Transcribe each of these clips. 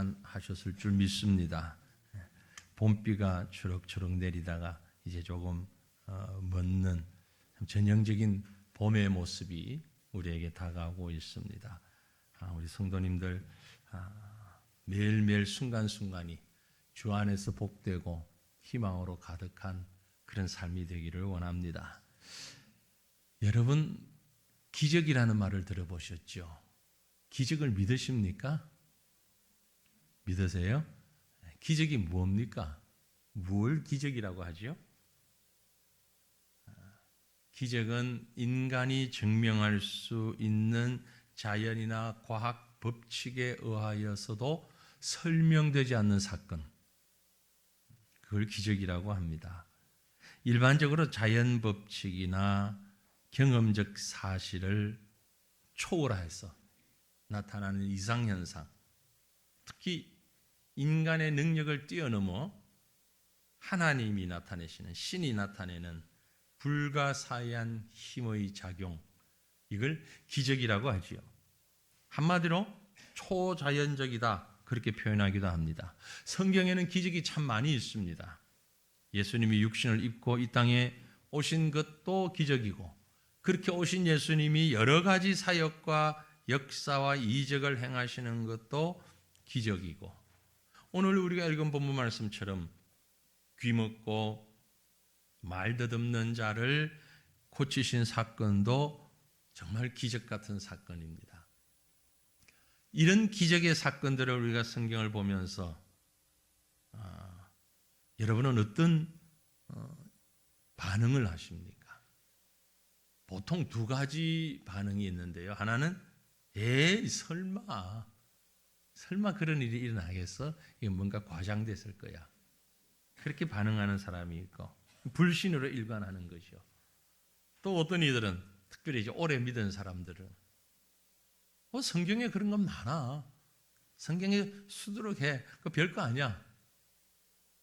평안하셨을 줄 믿습니다. 봄비가 초록초록 내리다가 이제 조금 멎는 전형적인 봄의 모습이 우리에게 다가오고 있습니다. 우리 성도님들 매일매일 순간순간이 주 안에서 복되고 희망으로 가득한 그런 삶이 되기를 원합니다. 여러분, 기적이라는 말을 들어보셨죠? 기적을 믿으십니까? 믿으세요? 기적이 뭡니까? 뭘 기적이라고 하죠? 기적은 인간이 증명할 수 있는 자연이나 과학 법칙에 의하여서도 설명되지 않는 사건, 그걸 기적이라고 합니다. 일반적으로 자연 법칙이나 경험적 사실을 초월해서 나타나는 이상현상, 특히 인간의 능력을 뛰어넘어 하나님이 나타내시는, 신이 나타내는 불가사의한 힘의 작용, 이걸 기적이라고 하지요. 한마디로 초자연적이다, 그렇게 표현하기도 합니다. 성경에는 기적이 참 많이 있습니다. 예수님이 육신을 입고 이 땅에 오신 것도 기적이고, 그렇게 오신 예수님이 여러 가지 사역과 역사와 이적을 행하시는 것도 기적이고, 오늘 우리가 읽은 본문 말씀처럼 귀먹고 말 더듬는 자를 고치신 사건도 정말 기적 같은 사건입니다. 이런 기적의 사건들을 우리가 성경을 보면서 여러분은 어떤 반응을 하십니까? 보통 두 가지 반응이 있는데요. 하나는 에이 설마 그런 일이 일어나겠어? 이게 뭔가 과장됐을 거야. 그렇게 반응하는 사람이 있고, 불신으로 일관하는 것이요. 또 어떤 이들은, 특별히 이제 오래 믿은 사람들은 성경에 그런 건 많아. 성경에 수두룩해. 그거 별거 아니야.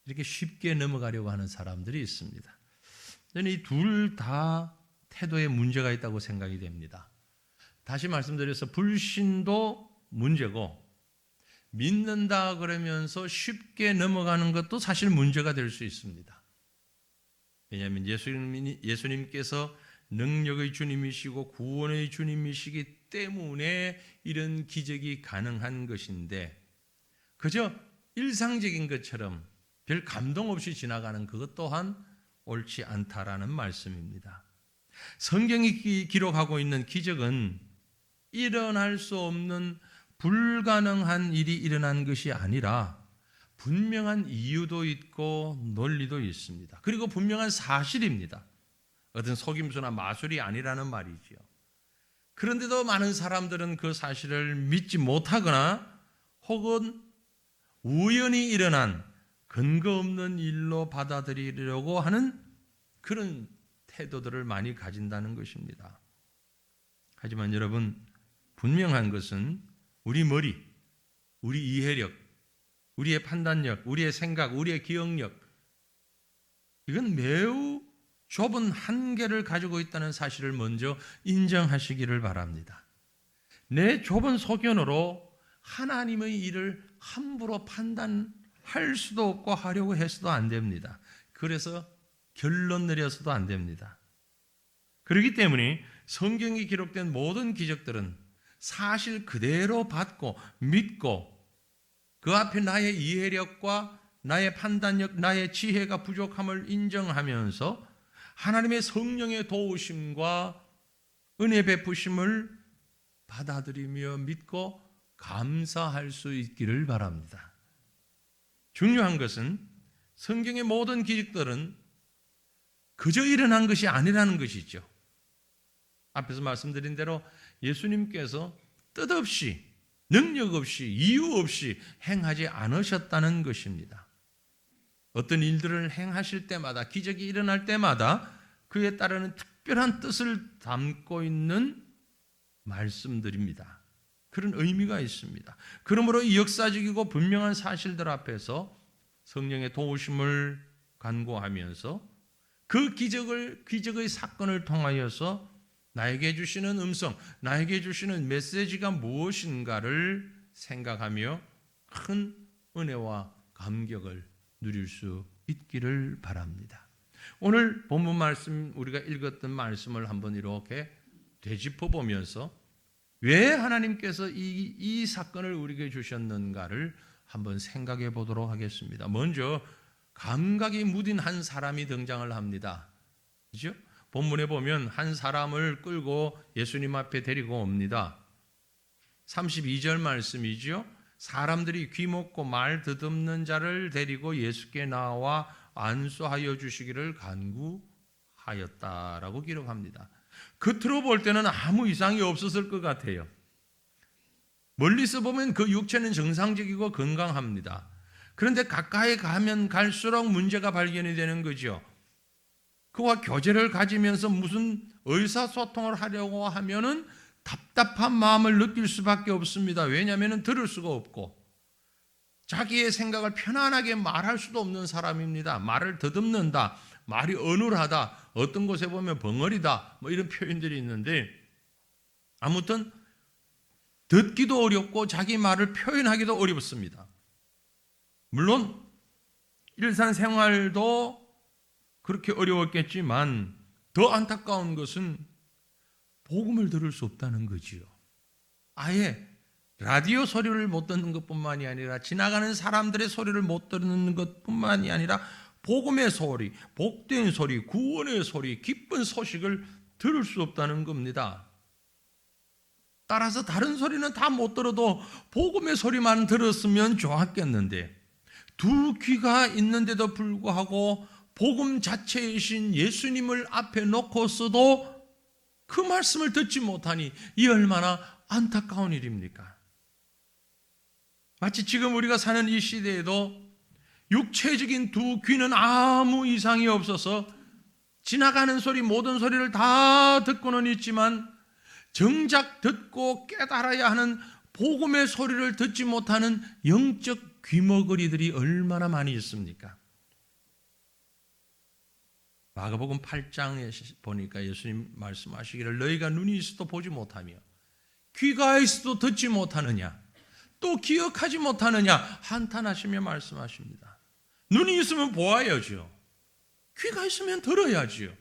이렇게 쉽게 넘어가려고 하는 사람들이 있습니다. 저는 이 둘 다 태도에 문제가 있다고 생각이 됩니다. 다시 말씀드려서 불신도 문제고, 믿는다 그러면서 쉽게 넘어가는 것도 사실 문제가 될 수 있습니다. 왜냐하면 예수님께서 능력의 주님이시고 구원의 주님이시기 때문에 이런 기적이 가능한 것인데, 그저 일상적인 것처럼 별 감동 없이 지나가는 그것 또한 옳지 않다라는 말씀입니다. 성경이 기록하고 있는 기적은 일어날 수 없는 불가능한 일이 일어난 것이 아니라 분명한 이유도 있고 논리도 있습니다. 그리고 분명한 사실입니다. 어떤 속임수나 마술이 아니라는 말이지요. 그런데도 많은 사람들은 그 사실을 믿지 못하거나 혹은 우연히 일어난 근거 없는 일로 받아들이려고 하는 그런 태도들을 많이 가진다는 것입니다. 하지만 여러분, 분명한 것은 우리 머리, 우리 이해력, 우리의 판단력, 우리의 생각, 우리의 기억력, 이건 매우 좁은 한계를 가지고 있다는 사실을 먼저 인정하시기를 바랍니다. 내 좁은 소견으로 하나님의 일을 함부로 판단할 수도 없고 하려고 해서도 안 됩니다. 그래서 결론 내려서도 안 됩니다. 그렇기 때문에 성경에 기록된 모든 기적들은 사실 그대로 받고 믿고, 그 앞에 나의 이해력과 나의 판단력, 나의 지혜가 부족함을 인정하면서 하나님의 성령의 도우심과 은혜 베푸심을 받아들이며 믿고 감사할 수 있기를 바랍니다. 중요한 것은 성경의 모든 기적들은 그저 일어난 것이 아니라는 것이죠. 앞에서 말씀드린 대로 예수님께서 뜻없이, 능력 없이, 이유 없이 행하지 않으셨다는 것입니다. 어떤 일들을 행하실 때마다, 기적이 일어날 때마다 그에 따르는 특별한 뜻을 담고 있는 말씀들입니다. 그런 의미가 있습니다. 그러므로 이 역사적이고 분명한 사실들 앞에서 성령의 도우심을 간구하면서 그 기적의 사건을 통하여서 나에게 주시는 음성, 나에게 주시는 메시지가 무엇인가를 생각하며 큰 은혜와 감격을 누릴 수 있기를 바랍니다. 오늘 본문 말씀, 우리가 읽었던 말씀을 한번 이렇게 되짚어 보면서 왜 하나님께서 이 사건을 우리에게 주셨는가를 한번 생각해 보도록 하겠습니다. 먼저 감각이 무딘 한 사람이 등장을 합니다. 그죠? 본문에 보면 한 사람을 끌고 예수님 앞에 데리고 옵니다. 32절 말씀이죠. 사람들이 귀먹고 말 더듬는 자를 데리고 예수께 나와 안수하여 주시기를 간구하였다라고 기록합니다. 겉으로 볼 때는 아무 이상이 없었을 것 같아요. 멀리서 보면 그 육체는 정상적이고 건강합니다. 그런데 가까이 가면 갈수록 문제가 발견이 되는 거죠. 그와 교제를 가지면서 무슨 의사소통을 하려고 하면은 답답한 마음을 느낄 수밖에 없습니다. 왜냐하면 들을 수가 없고 자기의 생각을 편안하게 말할 수도 없는 사람입니다. 말을 더듬는다, 말이 어눌하다, 어떤 곳에 보면 벙어리다, 뭐 이런 표현들이 있는데 아무튼 듣기도 어렵고 자기 말을 표현하기도 어렵습니다. 물론 일상생활도 그렇게 어려웠겠지만 더 안타까운 것은 복음을 들을 수 없다는 거지요. 아예 라디오 소리를 못 듣는 것뿐만이 아니라 지나가는 사람들의 소리를 못 듣는 것뿐만이 아니라 복음의 소리, 복된 소리, 구원의 소리, 기쁜 소식을 들을 수 없다는 겁니다. 따라서 다른 소리는 다 못 들어도 복음의 소리만 들었으면 좋았겠는데 두 귀가 있는데도 불구하고 복음 자체이신 예수님을 앞에 놓고서도 그 말씀을 듣지 못하니 이 얼마나 안타까운 일입니까? 마치 지금 우리가 사는 이 시대에도 육체적인 두 귀는 아무 이상이 없어서 지나가는 소리, 모든 소리를 다 듣고는 있지만 정작 듣고 깨달아야 하는 복음의 소리를 듣지 못하는 영적 귀머거리들이 얼마나 많이 있습니까? 마가복음 8장에 보니까 예수님 말씀하시기를 너희가 눈이 있어도 보지 못하며 귀가 있어도 듣지 못하느냐 또 기억하지 못하느냐 한탄하시며 말씀하십니다. 눈이 있으면 보아야죠. 귀가 있으면 들어야지요.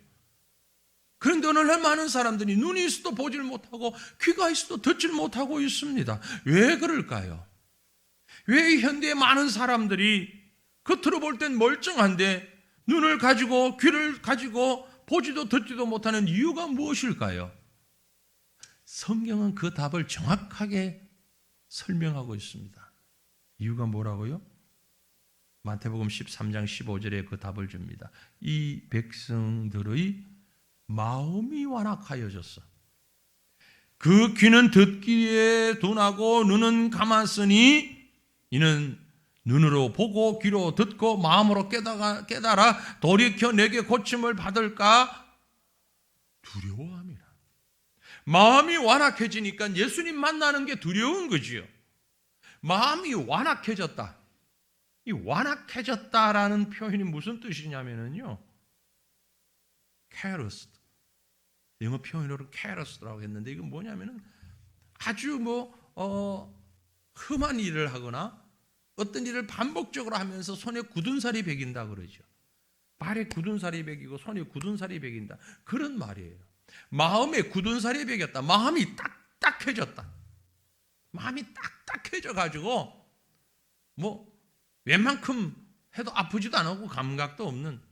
그런데 오늘날 많은 사람들이 눈이 있어도 보질 못하고 귀가 있어도 듣질 못하고 있습니다. 왜 그럴까요? 왜 현대의 많은 사람들이 겉으로 볼 땐 멀쩡한데 눈을 가지고 귀를 가지고 보지도 듣지도 못하는 이유가 무엇일까요? 성경은 그 답을 정확하게 설명하고 있습니다. 이유가 뭐라고요? 마태복음 13장 15절에 그 답을 줍니다. 이 백성들의 마음이 완악하여졌어. 그 귀는 듣기에 둔하고 눈은 감았으니 이는 눈으로 보고 귀로 듣고 마음으로 깨달아 돌이켜 내게 고침을 받을까 두려워함이라. 마음이 완악해지니까 예수님 만나는 게 두려운 거지요. 마음이 완악해졌다. 이 완악해졌다라는 표현이 무슨 뜻이냐면요, careless, 영어 표현으로 careless라고 했는데 이건 뭐냐면은 아주 험한 일을 하거나 어떤 일을 반복적으로 하면서 손에 굳은 살이 배긴다 그러죠. 발에 굳은 살이 배기고 손에 굳은 살이 배긴다. 그런 말이에요. 마음에 굳은 살이 배겼다. 마음이 딱딱해졌다. 마음이 딱딱해져 가지고 웬만큼 해도 아프지도 않고 감각도 없는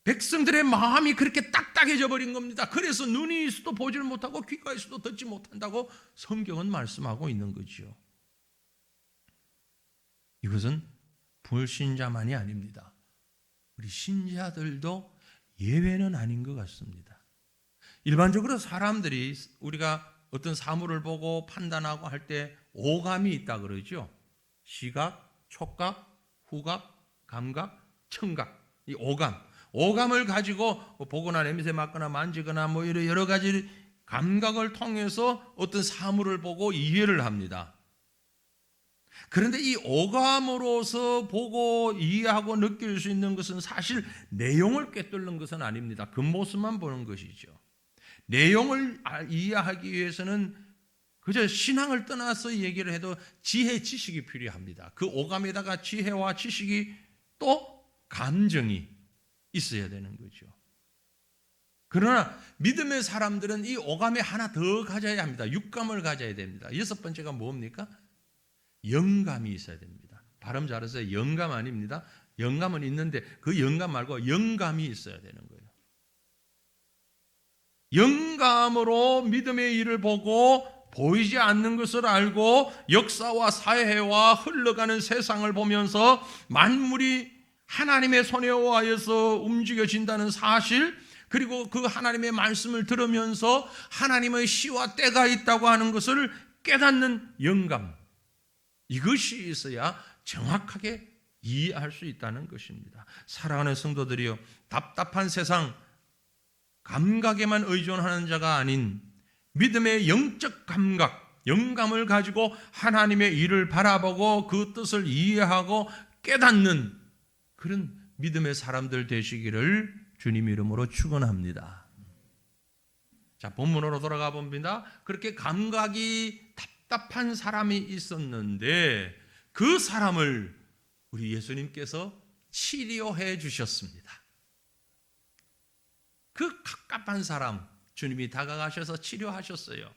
백성들의 마음이 그렇게 딱딱해져 버린 겁니다. 그래서 눈이 있어도 보지를 못하고 귀가 있어도 듣지 못한다고 성경은 말씀하고 있는 거지요. 이것은 불신자만이 아닙니다. 우리 신자들도 예외는 아닌 것 같습니다. 일반적으로 사람들이 우리가 어떤 사물을 보고 판단하고 할 때 오감이 있다 그러죠. 시각, 촉각, 후각, 감각, 청각. 이 오감을 가지고 보거나 냄새 맡거나 만지거나 이런 여러 가지 감각을 통해서 어떤 사물을 보고 이해를 합니다. 그런데 이 오감으로서 보고 이해하고 느낄 수 있는 것은 사실 내용을 꿰뚫는 것은 아닙니다. 겉모습만 보는 것이죠. 내용을 이해하기 위해서는 그저 신앙을 떠나서 얘기를 해도 지혜, 지식이 필요합니다. 그 오감에다가 지혜와 지식이 또 감정이 있어야 되는 거죠. 그러나 믿음의 사람들은 이 오감에 하나 더 가져야 합니다. 육감을 가져야 됩니다. 여섯 번째가 뭡니까? 영감이 있어야 됩니다. 발음 잘하세요. 영감 아닙니다. 영감은 있는데 그 영감 말고 영감이 있어야 되는 거예요. 영감으로 믿음의 일을 보고 보이지 않는 것을 알고 역사와 사회와 흘러가는 세상을 보면서 만물이 하나님의 손에 의하여서 움직여진다는 사실, 그리고 그 하나님의 말씀을 들으면서 하나님의 시와 때가 있다고 하는 것을 깨닫는 영감, 이것이 있어야 정확하게 이해할 수 있다는 것입니다. 사랑하는 성도들이여, 답답한 세상, 감각에만 의존하는 자가 아닌 믿음의 영적 감각, 영감을 가지고 하나님의 일을 바라보고 그 뜻을 이해하고 깨닫는 그런 믿음의 사람들 되시기를 주님 이름으로 축원합니다. 자, 본문으로 돌아가 봅니다. 그렇게 감각이 답답한 사람이 있었는데 그 사람을 우리 예수님께서 치료해 주셨습니다. 그 갑갑한 사람 주님이 다가가셔서 치료하셨어요.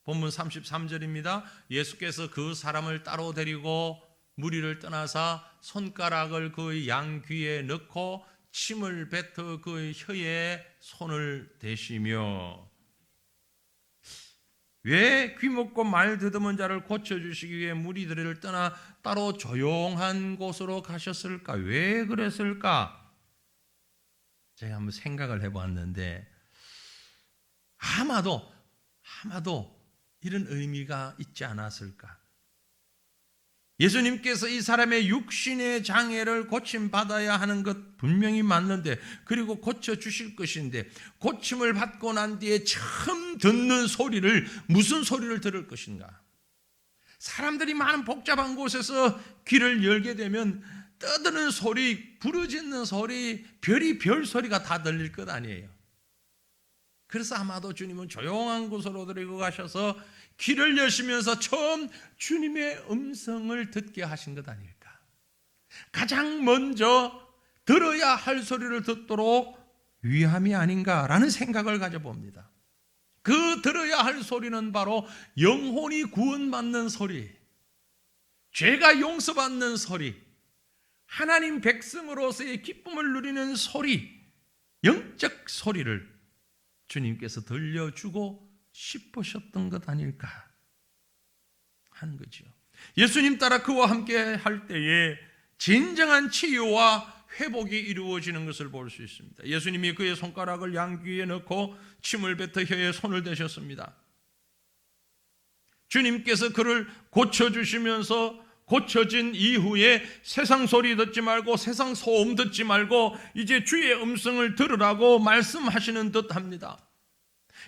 본문 33절입니다. 예수께서 그 사람을 따로 데리고 무리를 떠나사 손가락을 그의 양귀에 넣고 침을 뱉어 그의 혀에 손을 대시며, 왜 귀먹고 말 더듬은 자를 고쳐주시기 위해 무리들을 떠나 따로 조용한 곳으로 가셨을까? 왜 그랬을까? 제가 한번 생각을 해보았는데 아마도 이런 의미가 있지 않았을까? 예수님께서 이 사람의 육신의 장애를 고침받아야 하는 것 분명히 맞는데, 그리고 고쳐주실 것인데, 고침을 받고 난 뒤에 처음 듣는 소리를, 무슨 소리를 들을 것인가? 사람들이 많은 복잡한 곳에서 귀를 열게 되면 떠드는 소리, 부르짖는 소리, 별이 소리가 다 들릴 것 아니에요. 그래서 아마도 주님은 조용한 곳으로 데리고 가셔서 귀를 여시면서 처음 주님의 음성을 듣게 하신 것 아닐까? 가장 먼저 들어야 할 소리를 듣도록 위함이 아닌가라는 생각을 가져봅니다. 그 들어야 할 소리는 바로 영혼이 구원받는 소리, 죄가 용서받는 소리, 하나님 백성으로서의 기쁨을 누리는 소리, 영적 소리를 주님께서 들려주고 싶으셨던 것 아닐까 하는 거죠. 예수님 따라 그와 함께 할 때에 진정한 치유와 회복이 이루어지는 것을 볼 수 있습니다. 예수님이 그의 손가락을 양귀에 넣고 침을 뱉어 혀에 손을 대셨습니다. 주님께서 그를 고쳐주시면서 고쳐진 이후에 세상 소리 듣지 말고 세상 소음 듣지 말고 이제 주의 음성을 들으라고 말씀하시는 듯합니다.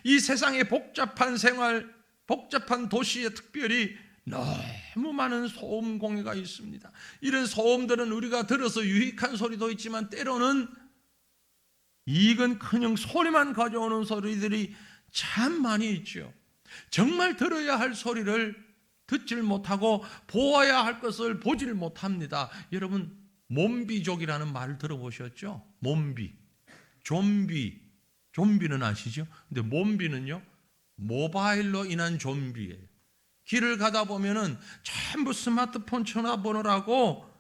이 세상의 복잡한 생활, 복잡한 도시에 특별히 너무 많은 소음 공해가 있습니다. 이런 소음들은 우리가 들어서 유익한 소리도 있지만 때로는 이익은커녕 소리만 가져오는 소리들이 참 많이 있죠. 정말 들어야 할 소리를 듣질 못하고 보아야 할 것을 보질 못합니다. 여러분, 몸비족이라는 말을 들어보셨죠? 몸비, 좀비는 아시죠? 근데 몸비는요, 모바일로 인한 좀비예요. 길을 가다 보면은 전부 스마트폰 전화번호라고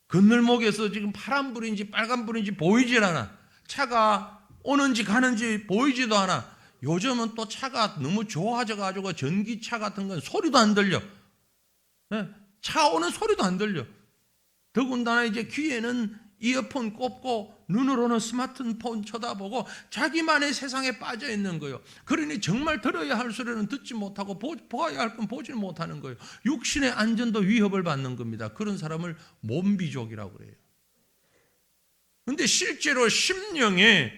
건널목에서 지금 파란불인지 빨간불인지 보이질 않아. 차가 오는지 가는지 보이지도 않아. 요즘은 또 차가 너무 좋아져가지고 전기차 같은 건 소리도 안 들려. 차 오는 소리도 안 들려. 더군다나 이제 귀에는 이어폰 꼽고 눈으로는 스마트폰 쳐다보고 자기만의 세상에 빠져 있는 거예요. 그러니 정말 들어야 할 소리는 듣지 못하고 보아야 할 건 보지 못하는 거예요. 육신의 안전도 위협을 받는 겁니다. 그런 사람을 몸비족이라고 그래요. 그런데 실제로 심령에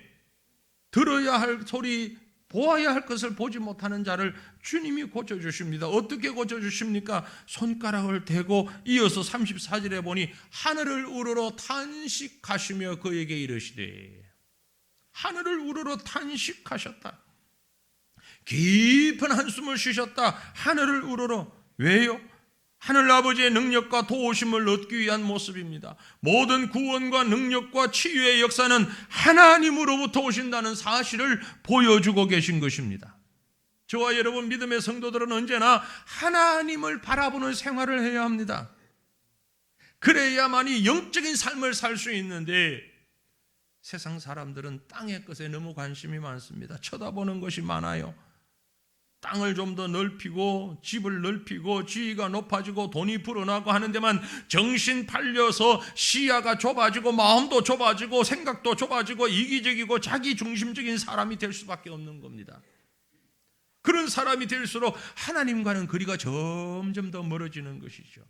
들어야 할 소리, 보아야 할 것을 보지 못하는 자를 주님이 고쳐주십니다. 어떻게 고쳐주십니까? 손가락을 대고 이어서 34절에 보니 하늘을 우러러 탄식하시며 그에게 이르시되, 하늘을 우러러 탄식하셨다. 깊은 한숨을 쉬셨다 하늘을 우러러. 왜요? 하늘 아버지의 능력과 도우심을 얻기 위한 모습입니다. 모든 구원과 능력과 치유의 역사는 하나님으로부터 오신다는 사실을 보여주고 계신 것입니다. 저와 여러분 믿음의 성도들은 언제나 하나님을 바라보는 생활을 해야 합니다. 그래야만이 영적인 삶을 살 수 있는데, 세상 사람들은 땅의 것에 너무 관심이 많습니다. 쳐다보는 것이 많아요. 땅을 좀 더 넓히고 집을 넓히고 지위가 높아지고 돈이 불어나고 하는 데만 정신 팔려서 시야가 좁아지고 마음도 좁아지고 생각도 좁아지고 이기적이고 자기중심적인 사람이 될 수밖에 없는 겁니다. 그런 사람이 될수록 하나님과는 거리가 점점 더 멀어지는 것이죠.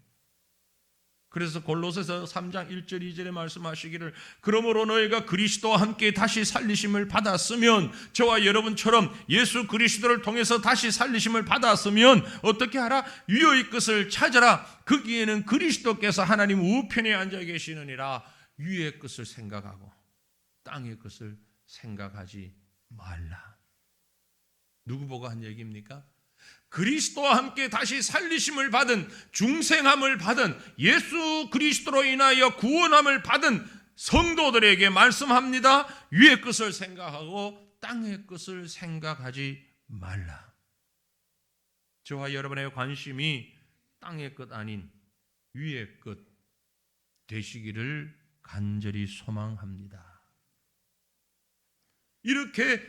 그래서 골로새서 3장 1절 2절에 말씀하시기를, 그러므로 너희가 그리스도와 함께 다시 살리심을 받았으면, 저와 여러분처럼 예수 그리스도를 통해서 다시 살리심을 받았으면 어떻게 하라? 위의 것을 찾아라. 거기에는 그리스도께서 하나님 우편에 앉아 계시느니라. 위의 것을 생각하고 땅의 것을 생각하지 말라. 누구 보고 한 얘기입니까? 그리스도와 함께 다시 살리심을 받은, 중생함을 받은, 예수 그리스도로 인하여 구원함을 받은 성도들에게 말씀합니다. 위의 것을 생각하고 땅의 것을 생각하지 말라. 저와 여러분의 관심이 땅의 것 아닌 위의 것 되시기를 간절히 소망합니다. 이렇게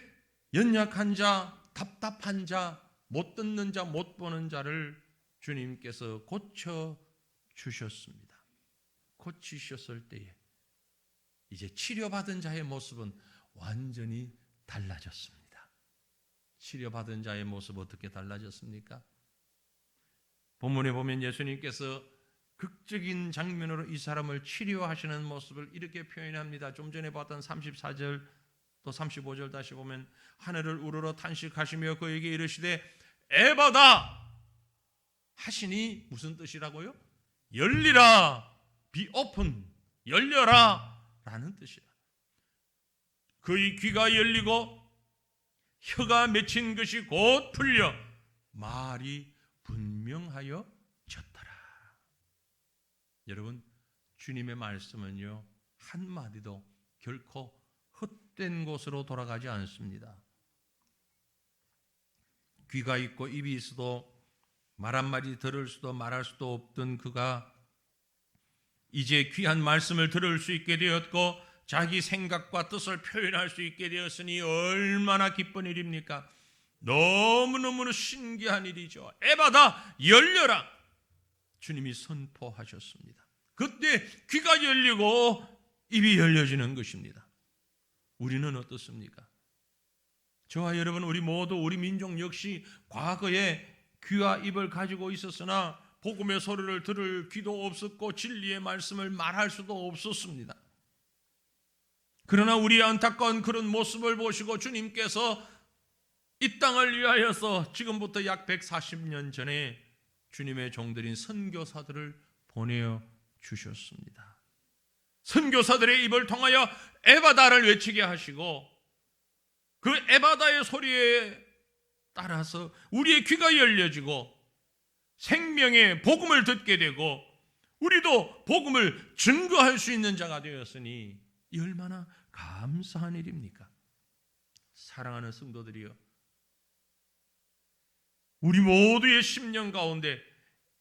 연약한 자, 답답한 자, 못 듣는 자, 못 보는 자를 주님께서 고쳐주셨습니다. 고치셨을 때에 이제 치료받은 자의 모습은 완전히 달라졌습니다. 치료받은 자의 모습 어떻게 달라졌습니까? 본문에 보면 예수님께서 극적인 장면으로 이 사람을 치료하시는 모습을 이렇게 표현합니다. 좀 전에 봤던 34절 또 35절 다시 보면, 하늘을 우러러 탄식하시며 그에게 이르시되 에바다 하시니 무슨 뜻이라고요? 열리라, be open, 열려라 라는 뜻이라. 그의 귀가 열리고 혀가 맺힌 것이 곧 풀려 말이 분명하여 졌더라. 여러분, 주님의 말씀은요, 한마디도 결코 헛된 곳으로 돌아가지 않습니다. 귀가 있고 입이 있어도 말 한마디 들을 수도 말할 수도 없던 그가 이제 귀한 말씀을 들을 수 있게 되었고 자기 생각과 뜻을 표현할 수 있게 되었으니 얼마나 기쁜 일입니까? 너무너무 신기한 일이죠. 에바다, 열려라, 주님이 선포하셨습니다. 그때 귀가 열리고 입이 열려지는 것입니다. 우리는 어떻습니까? 저와 여러분, 우리 모두, 우리 민족 역시 과거에 귀와 입을 가지고 있었으나 복음의 소리를 들을 귀도 없었고 진리의 말씀을 말할 수도 없었습니다. 그러나 우리의 안타까운 그런 모습을 보시고 주님께서 이 땅을 위하여서 지금부터 약 140년 전에 주님의 종들인 선교사들을 보내어 주셨습니다. 선교사들의 입을 통하여 에바다를 외치게 하시고 그 에바다의 소리에 따라서 우리의 귀가 열려지고 생명의 복음을 듣게 되고 우리도 복음을 증거할 수 있는 자가 되었으니 이 얼마나 감사한 일입니까? 사랑하는 성도들이여, 우리 모두의 심령 가운데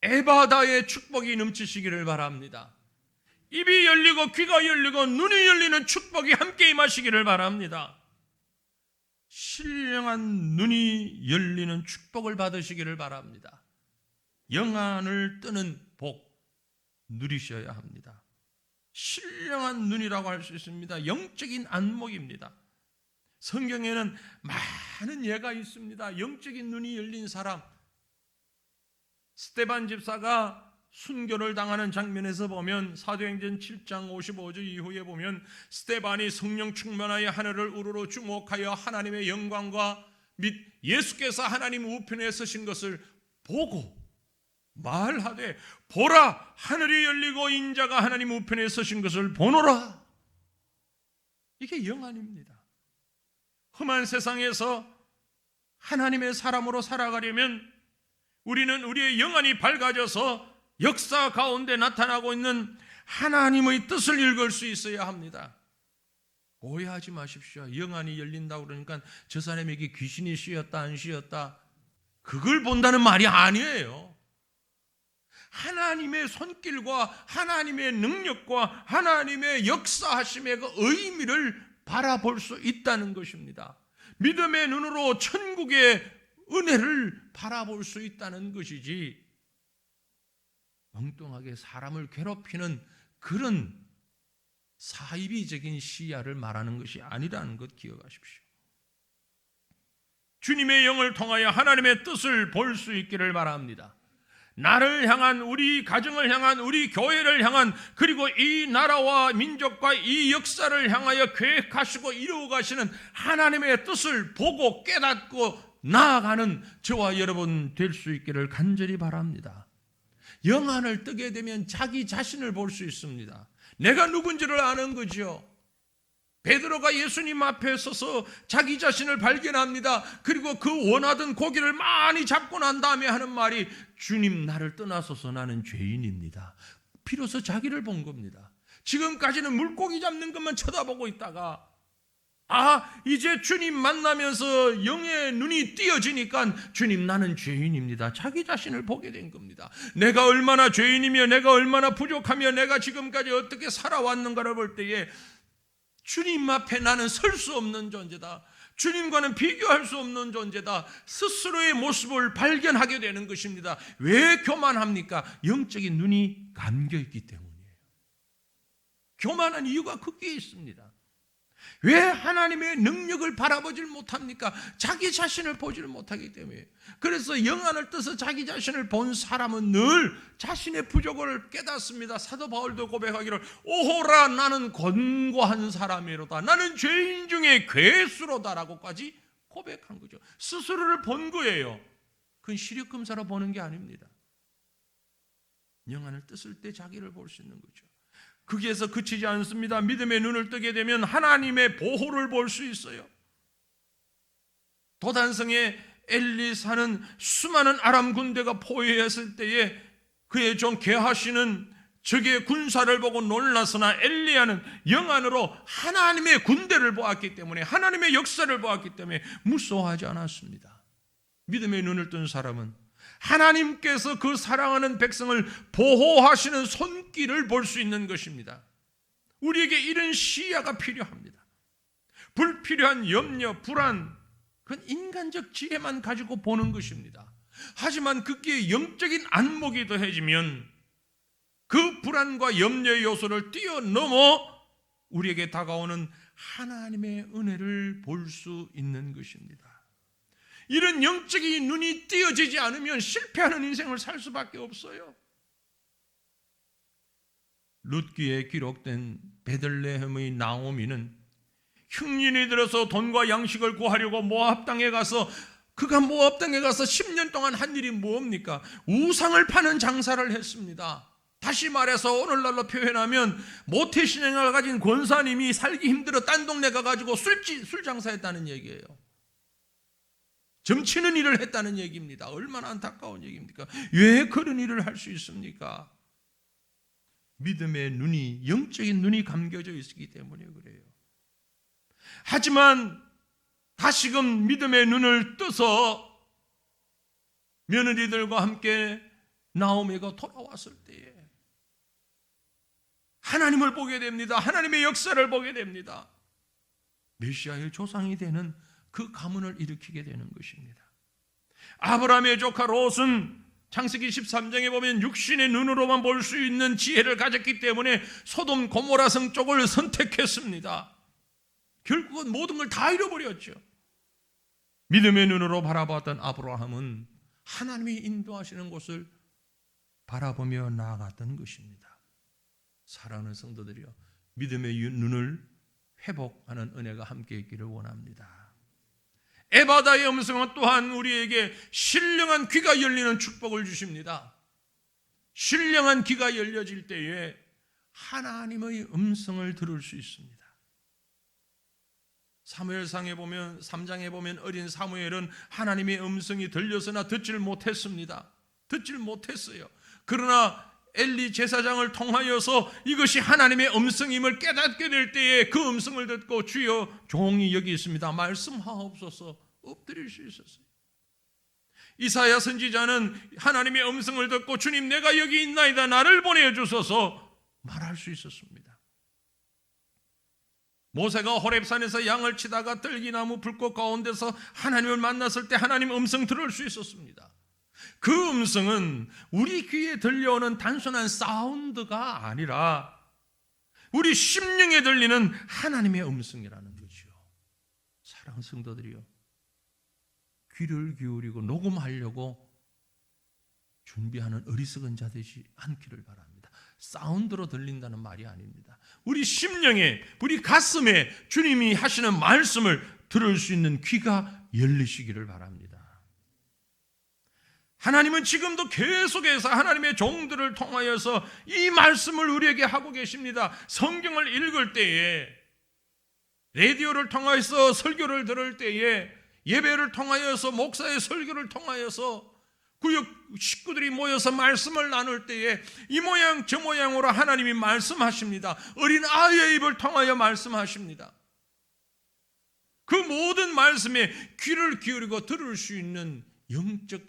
에바다의 축복이 넘치시기를 바랍니다. 입이 열리고 귀가 열리고 눈이 열리는 축복이 함께 임하시기를 바랍니다. 신령한 눈이 열리는 축복을 받으시기를 바랍니다. 영안을 뜨는 복 누리셔야 합니다. 신령한 눈이라고 할 수 있습니다. 영적인 안목입니다. 성경에는 많은 예가 있습니다. 영적인 눈이 열린 사람, 스데반 집사가 순교를 당하는 장면에서 보면 사도행전 7장 55절 이후에 보면 스데반이 성령 충만하여 하늘을 우러러 주목하여 하나님의 영광과 및 예수께서 하나님 우편에 서신 것을 보고 말하되 보라, 하늘이 열리고 인자가 하나님 우편에 서신 것을 보노라. 이게 영안입니다. 험한 세상에서 하나님의 사람으로 살아가려면 우리는 우리의 영안이 밝아져서 역사 가운데 나타나고 있는 하나님의 뜻을 읽을 수 있어야 합니다. 오해하지 마십시오. 영안이 열린다고 그러니까 저 사람에게 귀신이 씌었다 안 씌었다 그걸 본다는 말이 아니에요. 하나님의 손길과 하나님의 능력과 하나님의 역사하심의 그 의미를 바라볼 수 있다는 것입니다. 믿음의 눈으로 천국의 은혜를 바라볼 수 있다는 것이지 엉뚱하게 사람을 괴롭히는 그런 사이비적인 시야를 말하는 것이 아니라는 것 기억하십시오. 주님의 영을 통하여 하나님의 뜻을 볼 수 있기를 바랍니다. 나를 향한, 우리 가정을 향한, 우리 교회를 향한, 그리고 이 나라와 민족과 이 역사를 향하여 계획하시고 이루어가시는 하나님의 뜻을 보고 깨닫고 나아가는 저와 여러분 될 수 있기를 간절히 바랍니다. 영안을 뜨게 되면 자기 자신을 볼 수 있습니다. 내가 누군지를 아는 거죠. 베드로가 예수님 앞에 서서 자기 자신을 발견합니다. 그리고 그 원하던 고기를 많이 잡고 난 다음에 하는 말이 주님 나를 떠나소서 나는 죄인입니다. 비로소 자기를 본 겁니다. 지금까지는 물고기 잡는 것만 쳐다보고 있다가 이제 주님 만나면서 영의 눈이 띄어지니까 주님 나는 죄인입니다. 자기 자신을 보게 된 겁니다. 내가 얼마나 죄인이며 내가 얼마나 부족하며 내가 지금까지 어떻게 살아왔는가를 볼 때에 주님 앞에 나는 설 수 없는 존재다. 주님과는 비교할 수 없는 존재다. 스스로의 모습을 발견하게 되는 것입니다. 왜 교만합니까? 영적인 눈이 감겨있기 때문이에요. 교만한 이유가 거기에 있습니다. 왜 하나님의 능력을 바라보질 못합니까? 자기 자신을 보질 못하기 때문에. 그래서 영안을 떠서 자기 자신을 본 사람은 늘 자신의 부족을 깨닫습니다. 사도 바울도 고백하기를 오호라 나는 권고한 사람이로다. 나는 죄인 중에 괴수로다라고까지 고백한 거죠. 스스로를 본 거예요. 그건 시력검사로 보는 게 아닙니다. 영안을 떴을 때 자기를 볼 수 있는 거죠. 거기에서 그치지 않습니다. 믿음의 눈을 뜨게 되면 하나님의 보호를 볼 수 있어요. 도단성의 엘리사는 수많은 아람 군대가 포위했을 때에 그의 종 게하시는 적의 군사를 보고 놀라서나 엘리야는 영안으로 하나님의 군대를 보았기 때문에 하나님의 역사를 보았기 때문에 무서워하지 않았습니다. 믿음의 눈을 뜬 사람은 하나님께서 그 사랑하는 백성을 보호하시는 손길을 볼 수 있는 것입니다. 우리에게 이런 시야가 필요합니다. 불필요한 염려, 불안, 그건 인간적 지혜만 가지고 보는 것입니다. 하지만 그게 영적인 안목이 더해지면 그 불안과 염려의 요소를 뛰어넘어 우리에게 다가오는 하나님의 은혜를 볼 수 있는 것입니다. 이런 영적인 눈이 띄어지지 않으면 실패하는 인생을 살 수밖에 없어요. 룻기에 기록된 베들레헴의 나오미는 흉년이 들어서 돈과 양식을 구하려고 모압 땅에 가서 그가 모압 땅에 가서 10년 동안 한 일이 뭡니까? 우상을 파는 장사를 했습니다. 다시 말해서 오늘날로 표현하면 모태신앙을 가진 권사님이 살기 힘들어 딴 동네 가가지고 술 장사했다는 얘기예요. 점치는 일을 했다는 얘기입니다. 얼마나 안타까운 얘기입니까? 왜 그런 일을 할 수 있습니까? 믿음의 눈이, 영적인 눈이 감겨져 있기 때문에 그래요. 하지만 다시금 믿음의 눈을 떠서 며느리들과 함께 나오미가 돌아왔을 때에 하나님을 보게 됩니다. 하나님의 역사를 보게 됩니다. 메시아의 조상이 되는 그 가문을 일으키게 되는 것입니다. 아브라함의 조카 롯은 창세기 13장에 보면 육신의 눈으로만 볼 수 있는 지혜를 가졌기 때문에 소돔 고모라 성 쪽을 선택했습니다. 결국은 모든 걸 다 잃어버렸죠. 믿음의 눈으로 바라봤던 아브라함은 하나님이 인도하시는 곳을 바라보며 나아갔던 것입니다. 사랑하는 성도들이여, 믿음의 눈을 회복하는 은혜가 함께 있기를 원합니다. 에바다의 음성은 또한 우리에게 신령한 귀가 열리는 축복을 주십니다. 신령한 귀가 열려질 때에 하나님의 음성을 들을 수 있습니다. 사무엘상에 보면 3장에 보면 어린 사무엘은 하나님의 음성이 들려서나 듣질 못했습니다. 듣질 못했어요. 그러나 엘리 제사장을 통하여서 이것이 하나님의 음성임을 깨닫게 될 때에 그 음성을 듣고 주여 종이 여기 있습니다. 말씀하옵소서 엎드릴 수 있었어요. 이사야 선지자는 하나님의 음성을 듣고 주님 내가 여기 있나이다 나를 보내주소서 말할 수 있었습니다. 모세가 호렙산에서 양을 치다가 떨기나무 불꽃 가운데서 하나님을 만났을 때 하나님 음성 들을 수 있었습니다. 그 음성은 우리 귀에 들려오는 단순한 사운드가 아니라 우리 심령에 들리는 하나님의 음성이라는 거죠. 사랑하는 성도들이요, 귀를 기울이고 녹음하려고 준비하는 어리석은 자 되지 않기를 바랍니다. 사운드로 들린다는 말이 아닙니다. 우리 심령에, 우리 가슴에 주님이 하시는 말씀을 들을 수 있는 귀가 열리시기를 바랍니다. 하나님은 지금도 계속해서 하나님의 종들을 통하여서 이 말씀을 우리에게 하고 계십니다. 성경을 읽을 때에, 라디오를 통하여서 설교를 들을 때에, 예배를 통하여서 목사의 설교를 통하여서 구역 식구들이 모여서 말씀을 나눌 때에 이 모양 저 모양으로 하나님이 말씀하십니다. 어린 아이의 입을 통하여 말씀하십니다. 그 모든 말씀에 귀를 기울이고 들을 수 있는 영적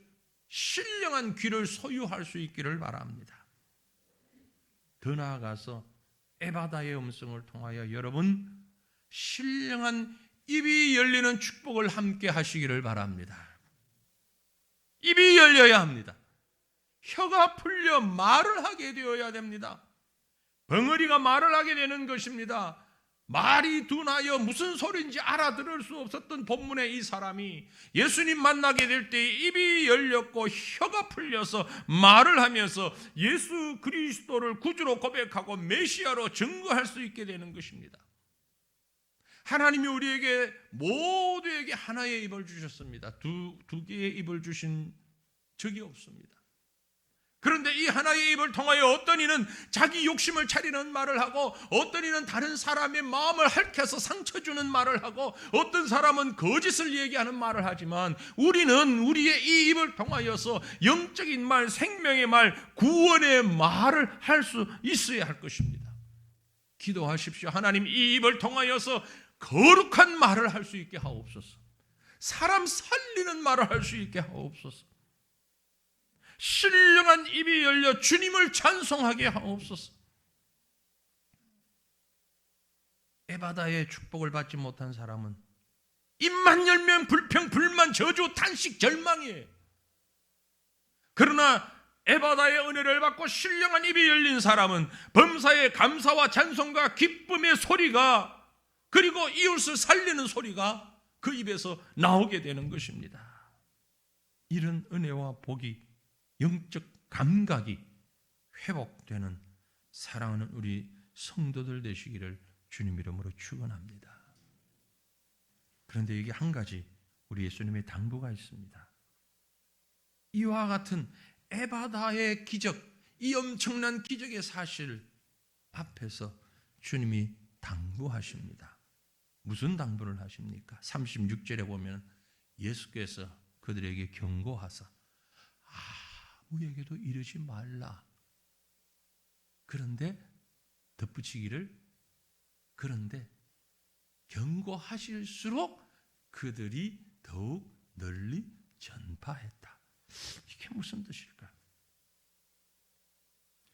신령한 귀를 소유할 수 있기를 바랍니다. 더 나아가서 에바다의 음성을 통하여 여러분 신령한 입이 열리는 축복을 함께 하시기를 바랍니다. 입이 열려야 합니다. 혀가 풀려 말을 하게 되어야 됩니다. 벙어리가 말을 하게 되는 것입니다. 말이 둔하여 무슨 소리인지 알아들을 수 없었던 본문의 이 사람이 예수님 만나게 될 때 입이 열렸고 혀가 풀려서 말을 하면서 예수 그리스도를 구주로 고백하고 메시아로 증거할 수 있게 되는 것입니다. 하나님이 우리에게 모두에게 하나의 입을 주셨습니다. 두 개의 입을 주신 적이 없습니다. 그런데 이 하나의 입을 통하여 어떤 이는 자기 욕심을 차리는 말을 하고, 어떤 이는 다른 사람의 마음을 핥혀서 상처 주는 말을 하고, 어떤 사람은 거짓을 얘기하는 말을 하지만 우리는 우리의 이 입을 통하여서 영적인 말, 생명의 말, 구원의 말을 할 수 있어야 할 것입니다. 기도하십시오. 하나님 이 입을 통하여서 거룩한 말을 할 수 있게 하옵소서. 사람 살리는 말을 할 수 있게 하옵소서. 신령한 입이 열려 주님을 찬송하게 하옵소서. 에바다의 축복을 받지 못한 사람은 입만 열면 불평, 불만, 저주, 탄식, 절망이에요. 그러나 에바다의 은혜를 받고 신령한 입이 열린 사람은 범사의 감사와 찬송과 기쁨의 소리가, 그리고 이웃을 살리는 소리가 그 입에서 나오게 되는 것입니다. 이런 은혜와 복이, 영적 감각이 회복되는 사랑하는 우리 성도들 되시기를 주님 이름으로 축원합니다. 그런데 여기 한 가지 우리 예수님의 당부가 있습니다. 이와 같은 에바다의 기적, 이 엄청난 기적의 사실 앞에서 주님이 당부하십니다. 무슨 당부를 하십니까? 36절에 보면 예수께서 그들에게 경고하사 아무에게도 이르지 말라. 그런데 덧붙이기를, 그런데 경고하실수록 그들이 더욱 널리 전파했다. 이게 무슨 뜻일까?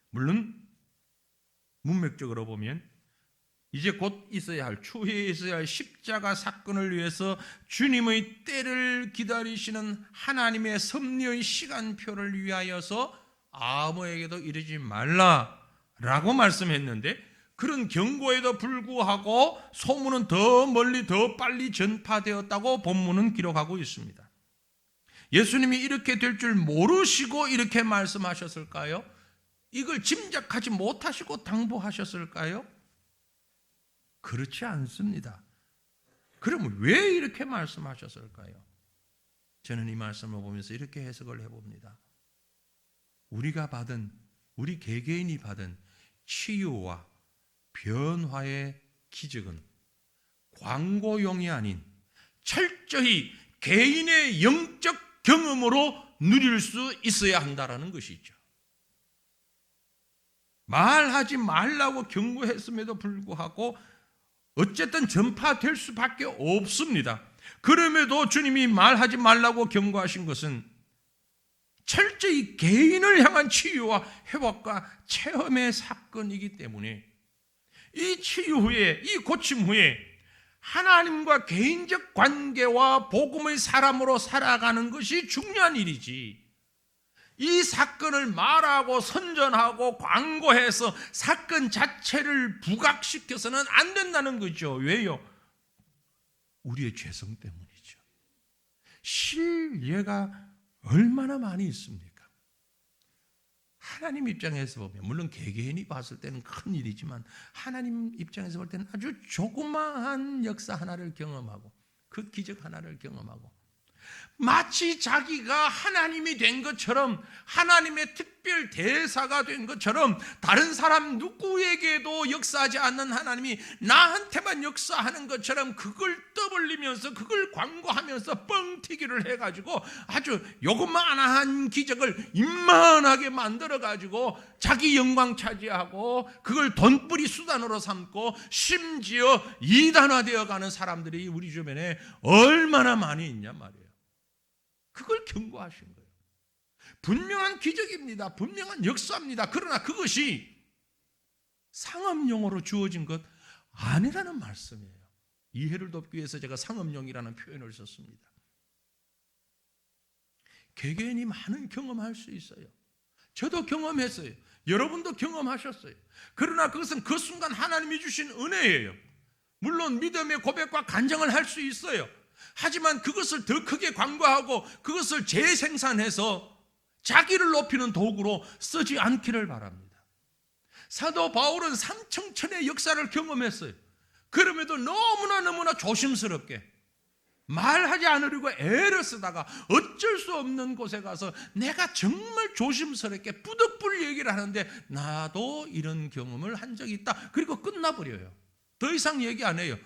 물론 문맥적으로 보면 이제 곧 있어야 할, 추후에 있어야 할 십자가 사건을 위해서 주님의 때를 기다리시는 하나님의 섭리의 시간표를 위하여서 아무에게도 이르지 말라라고 말씀했는데, 그런 경고에도 불구하고 소문은 더 멀리 더 빨리 전파되었다고 본문은 기록하고 있습니다. 예수님이 이렇게 될 줄 모르시고 이렇게 말씀하셨을까요? 이걸 짐작하지 못하시고 당부하셨을까요? 그렇지 않습니다. 그러면 왜 이렇게 말씀하셨을까요? 저는 이 말씀을 보면서 이렇게 해석을 해봅니다. 우리가 받은, 우리 개개인이 받은 치유와 변화의 기적은 광고용이 아닌 철저히 개인의 영적 경험으로 누릴 수 있어야 한다라는 것이죠. 말하지 말라고 경고했음에도 불구하고 어쨌든 전파될 수밖에 없습니다. 그럼에도 주님이 말하지 말라고 경고하신 것은 철저히 개인을 향한 치유와 회복과 체험의 사건이기 때문에 이 치유 후에, 이 고침 후에 하나님과 개인적 관계와 복음의 사람으로 살아가는 것이 중요한 일이지, 이 사건을 말하고 선전하고 광고해서 사건 자체를 부각시켜서는 안 된다는 거죠. 왜요? 우리의 죄성 때문이죠. 실례가 얼마나 많이 있습니까? 하나님 입장에서 보면, 물론 개개인이 봤을 때는 큰 일이지만 하나님 입장에서 볼 때는 아주 조그마한 역사 하나를 경험하고 그 기적 하나를 경험하고 마치 자기가 하나님이 된 것처럼, 하나님의 특별 대사가 된 것처럼 다른 사람 누구에게도 역사하지 않는 하나님이 나한테만 역사하는 것처럼 그걸 떠벌리면서 그걸 광고하면서 뻥튀기를 해가지고 아주 요것만한 기적을 임만하게 만들어가지고 자기 영광 차지하고 그걸 돈벌이 수단으로 삼고 심지어 이단화되어가는 사람들이 우리 주변에 얼마나 많이 있냐 말이에요. 그걸 경고하신 거예요. 분명한 기적입니다. 분명한 역사입니다. 그러나 그것이 상업용으로 주어진 것 아니라는 말씀이에요. 이해를 돕기 위해서 제가 상업용이라는 표현을 썼습니다. 개개인이 많은 경험할 수 있어요. 저도 경험했어요. 여러분도 경험하셨어요. 그러나 그것은 그 순간 하나님이 주신 은혜예요. 물론 믿음의 고백과 간증을 할 수 있어요. 하지만 그것을 더 크게 광고하고 그것을 재생산해서 자기를 높이는 도구로 쓰지 않기를 바랍니다. 사도 바울은 삼청천의 역사를 경험했어요. 그럼에도 너무나 조심스럽게 말하지 않으려고 애를 쓰다가 어쩔 수 없는 곳에 가서 내가 정말 조심스럽게 뿌득불 얘기를 하는데 나도 이런 경험을 한 적이 있다. 그리고 끝나버려요. 더 이상 얘기 안 해요.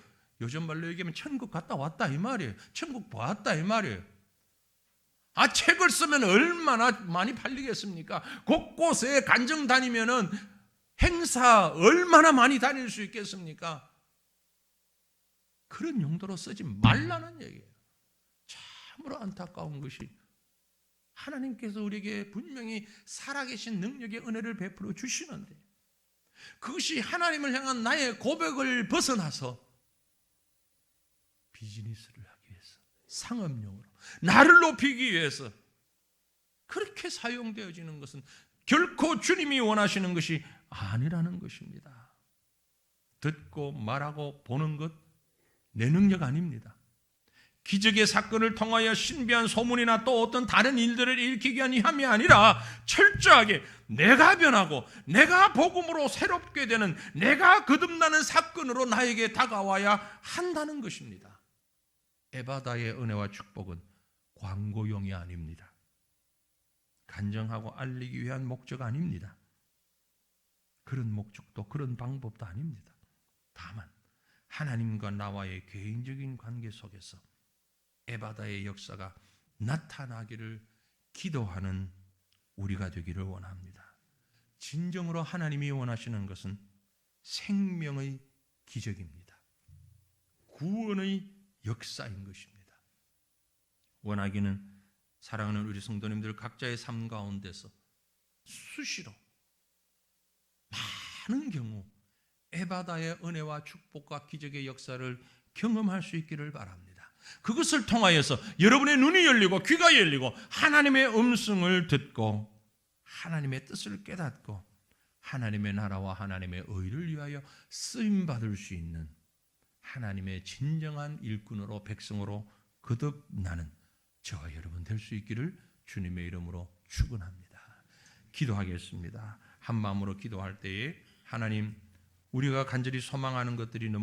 요즘 말로 얘기하면 천국 갔다 왔다 이 말이에요. 천국 봤다 이 말이에요. 책을 쓰면 얼마나 많이 팔리겠습니까? 곳곳에 간증 다니면은 행사 얼마나 많이 다닐 수 있겠습니까? 그런 용도로 쓰지 말라는 얘기예요. 참으로 안타까운 것이 하나님께서 우리에게 분명히 살아계신 능력의 은혜를 베풀어 주시는데 그것이 하나님을 향한 나의 고백을 벗어나서 비즈니스를 하기 위해서, 상업용으로 나를 높이기 위해서 그렇게 사용되어지는 것은 결코 주님이 원하시는 것이 아니라는 것입니다. 듣고 말하고 보는 것 내 능력 아닙니다. 기적의 사건을 통하여 신비한 소문이나 또 어떤 다른 일들을 일으키기 위한 함이 아니라 철저하게 내가 변하고 내가 복음으로 새롭게 되는, 내가 거듭나는 사건으로 나에게 다가와야 한다는 것입니다. 에바다의 은혜와 축복은 광고용이 아닙니다. 간증하고 알리기 위한 목적 아닙니다. 그런 목적도 그런 방법도 아닙니다. 다만 하나님과 나와의 개인적인 관계 속에서 에바다의 역사가 나타나기를 기도하는 우리가 되기를 원합니다. 진정으로 하나님이 원하시는 것은 생명의 기적입니다. 구원의 역사인 것입니다. 원하기는 사랑하는 우리 성도님들 각자의 삶 가운데서 수시로 많은 경우 에바다의 은혜와 축복과 기적의 역사를 경험할 수 있기를 바랍니다. 그것을 통하여서 여러분의 눈이 열리고 귀가 열리고 하나님의 음성을 듣고 하나님의 뜻을 깨닫고 하나님의 나라와 하나님의 의를 위하여 쓰임받을 수 있는 하나님의 진정한 일꾼으로, 백성으로 거듭나는 저와 여러분 될 수 있기를 주님의 이름으로 축원합니다. 기도하겠습니다. 한 마음으로 기도할 때에 하나님, 우리가 간절히 소망하는 것들이 너무